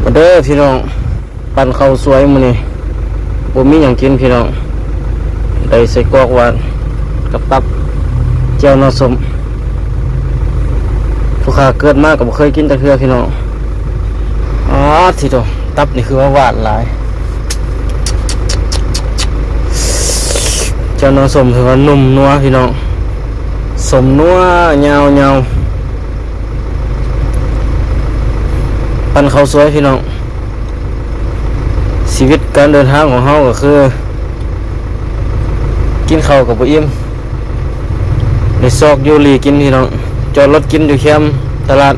มาเด้อพี่น้องปั่นข้าวสวยมื้อนี้บ่มีหยังกินพี่น้องได้ใส่กรอกหวานกับตับแจ่วน้ำส้มผู้ข้าเกิดมาก็บ่เคยกินจักเทื่อพี่น้องอ๋อที่โตตับนี่คือว่าหวานหลายแจ่วน้ำส้มถือว่านุ่มนัวพี่น้องสมนัวยาวๆปั่นข้าวสวยพี่น้องชีวิตการเดินทางของเฮาก็คือกินข้าวกับบ่อิ่มในซอกยูรีกินพี่น้องจอดรถกินอยู่แคมป์ตลาด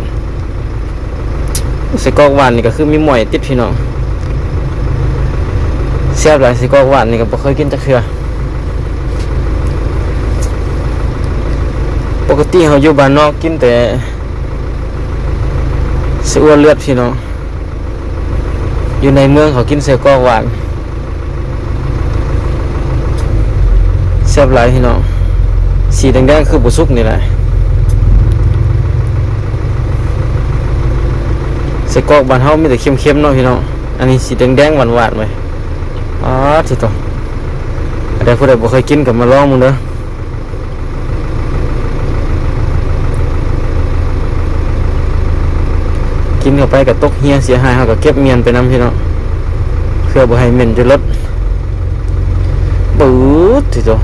ใส่กรอกหวานนี่ก็คือมีหมอยติดพี่น้องแซ่บหลายใส่กรอกหวานนี่ก็บ่เคยกินจักเทื่อปกติเฮาอยู่บ้านนอกกินแต่เสื้อเลือดพี่น้องอยู่ในเมืองเขากินเสื้อกรอกหวานแซ่บหลายพี่น้องสีแดงๆคือบุสุกนี่แหละเสื้อกรอกบ้านเฮามีแต่เข้มๆเนาะพี่น้องอันนี้สีแดงๆหวานๆไว้อ๋อที่ตรงแต่ผู้ใดบ่เคยกินก็มาลองมึงเด้อกินเข้าไปกับตกเฮียเสียหายเขาก็เก็บเมียนไปน้ำพี่น้องเพื่อบ่ให้เหม็นจะลดปื๊ดทีเดียว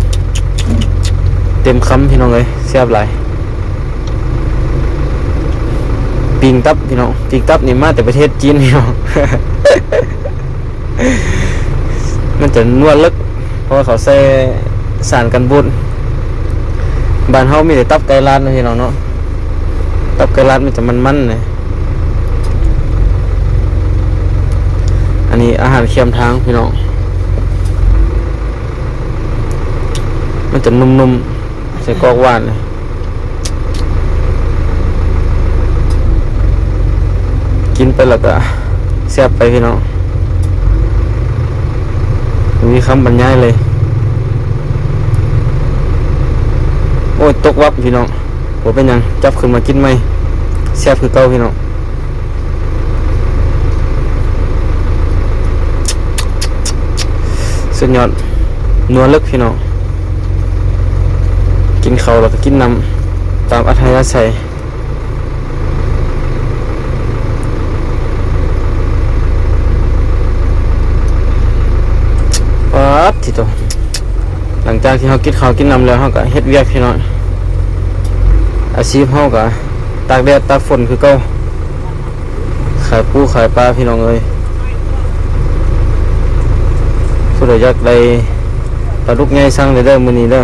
เต็มคำพี่น้องเลยแซ่บหลายปิงตับพี่น้องปิงตับนี่มาแต่ประเทศจีนพี่น้อง มันจะนวดลึกเพราะว่าเขาใส่สารกันบูดบ้านเฮามีแต่ตับไก่ลาดนะพี่น้องเนาะตับไก่ลาดมันจะมันๆเลยอันนี้อาหารเคียมทางพี่น้องมันจะนุ่มๆใส่กรอกหวานเลยกินไปแล้วก็แซ่บไปพี่น้องมีคำบรรยายเลยโอ้ยตกวับพี่น้องผมเป็นยังจับขึ้นมากินไหมแซ่บคือเก่าพี่น้องสุดยอดนัวลึกพี่น้องกินข้าวแล้วก็กินน้ำตามอัธยาศัยปั๊บทีตัวหลังจากที่เขากินข้าวกินน้ำแล้วเขาก็เฮ็ดเวียกพี่น้องอาชีพเขาก็ตากแดดตากฝนคือเก่าขายปูขายปลาพี่น้องเลยผู้ใดอยากได้ปลาดุกใหญ่สั่งได้เด้อมื้อนี้เด้อ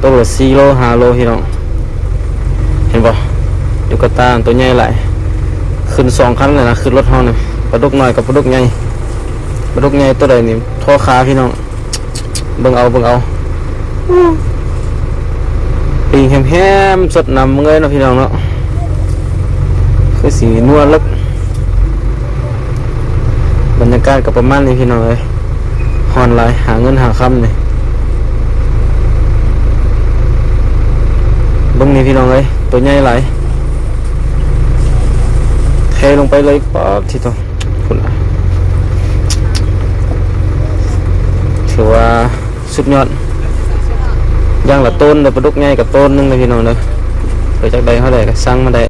ตัวละ4 โล 5 โลพี่น้องเห็นบ่อยู่กระตาตัวใหญ่หลายขึ้น2 คันเลยนะขึ้นรถเฮานี่ปลาดุกน้อยกับปลาดุกใหญ่ปลาดุกใหญ่ตัวใดนี่ท่อขาพี่น้องเบิ่งเอาปีงแฮมๆสดน้ำเงยเนาะพี่น้องเนาะคือสีนัวลึกบรรยากาศก็ประมาณนี้พี่น้องเอ้ยฮอนไลน์หาเงินหาคำนี่เบิ่งนี่พี่น้องเอ้ยตัวใหญ่หลายเทลงไปเลยป๊อบทีตัวคุณถือว่าสุดยอดย่างละต้นเลยปลาดุกใหญ่กับต้นนึงเลยพี่น้องเด้อเกิดจากใดเขาได้ก็สั่งมาได้